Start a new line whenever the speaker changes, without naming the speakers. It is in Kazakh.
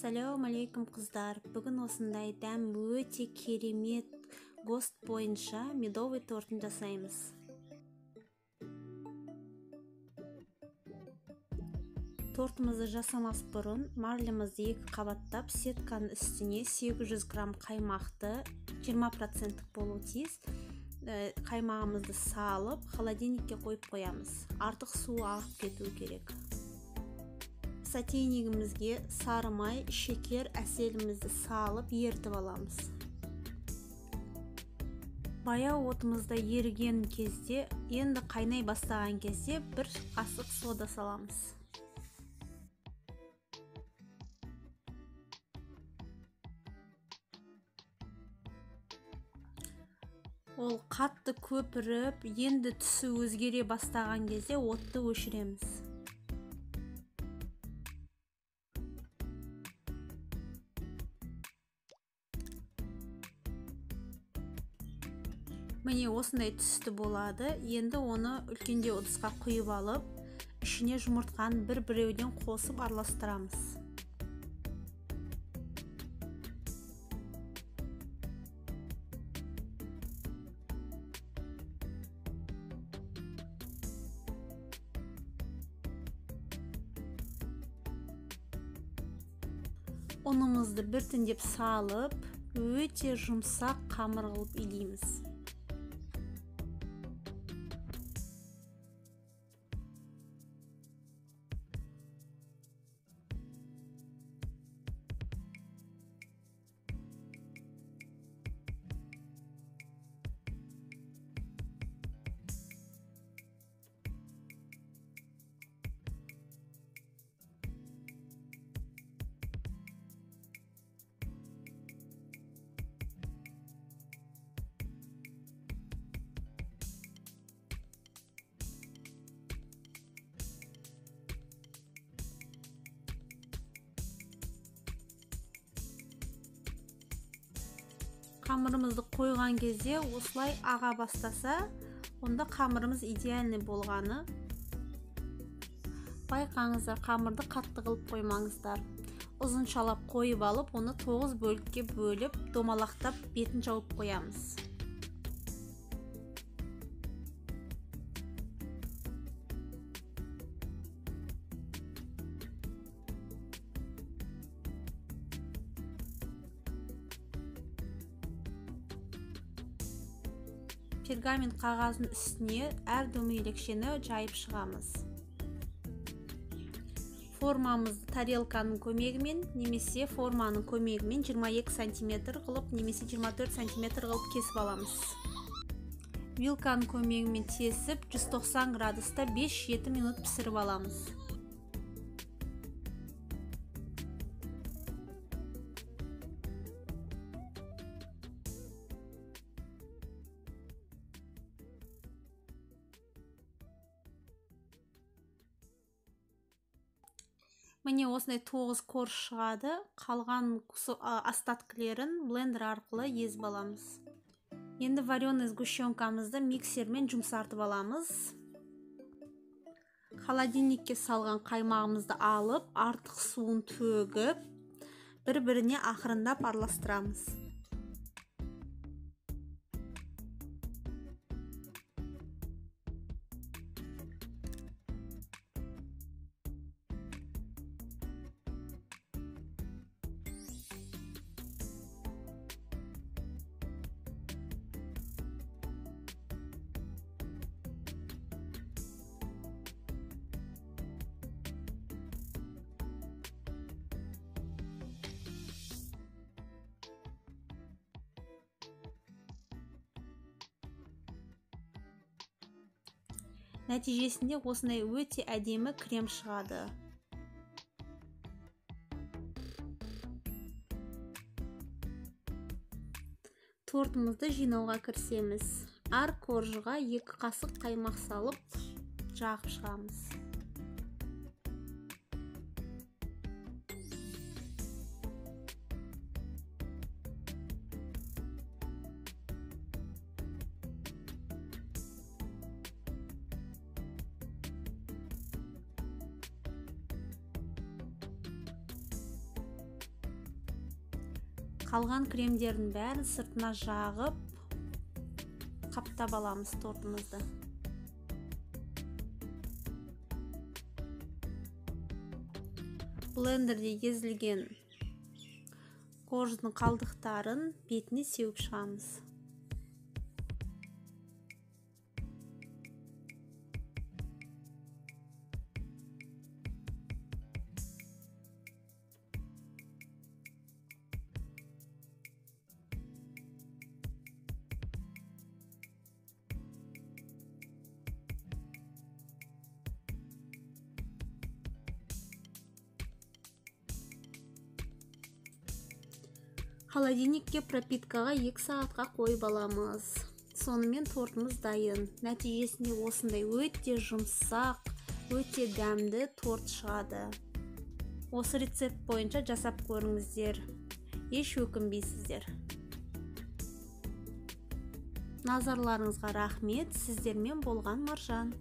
Ассалауму алейкум қыздар. Бүгін осындай дәм өте керемет гост бойынша медовый тортын жасаймыз. Тортымызды жасамас бұрын марлемізді 2 қабаттап сетканың үстіне 800 грамм қаймақты 20% болу тиіс қаймағымызды салып холодильникке қойып қоямыз. Артық суы ағып кету керек. Сотейнигімізге сары май, шекер, әселімізді салып ертіп аламыз. Баяу отымызда еріген кезде, енді қайнай бастаған кезде 1 қасық сода саламыз. Ол қатты көпіріп, енді түсі өзгере бастаған кезде отты өшіреміз. Міне осындай түсті болады. Енді оны үлкенде ыдысқа құйып алып, ішіне жұмыртқаны бір-біреуден қосып араластырамыз. Ұнымызды біртіндеп салып, өте жұмсақ қамыр қылып илейміз. Қамырымызды қойған кезде осылай аға бастаса, онда қамырымыз идеальный болғаны. Байқаңыздар, қамырды қатты қылып қоймаңыздар. Ұзыншалап қойып алып, оны 9 бөлікке бөліп, домалақтап бетін жауып қоямыз. Пергамент қағаздың үстіне әр дөңгелекшені жайып шығамыз. Формамызды тарелканың көмегімен немесе форманың көмегімен 22 см қылып немесе 24 см қылып кесіп аламыз. Вилканың көмегімен тесіп 190 градуста 5-7 минут пісіріп аламыз. Міне осындай 9 корж шығады. Қалған остаткілерін блендер арқылы езіп аламыз. Енді вареный сгущенкамызды миксермен жұмсартып аламыз. Холодильникке салған қаймағымызды алып, артық суын төгіп, бір-біріне ақырындап араластырамыз. Нәтижесінде осындай өте әдемі крем шығады. Тортымызды жинауға кірісеміз. Әр коржыға 2 қасық қаймақ салып, жағып шығамыз. Қалған кремдердің бәрін сыртына жағып қаптап аламыз тортымызды. Блендерде езілген корждың қалдықтарын бетіне сеуіп шығамыз. Холодильникке пропиткаға 2 сағатқа қойып аламыз. Сонымен тортымыз дайын. Нәтижесінде осындай өте жұмсақ, өте дәмді торт шығады. Осы рецепт бойынша жасап көріңіздер. Еш өкінбейсіздер. Назарларыңызға рахмет. Сіздермен болған Маржан.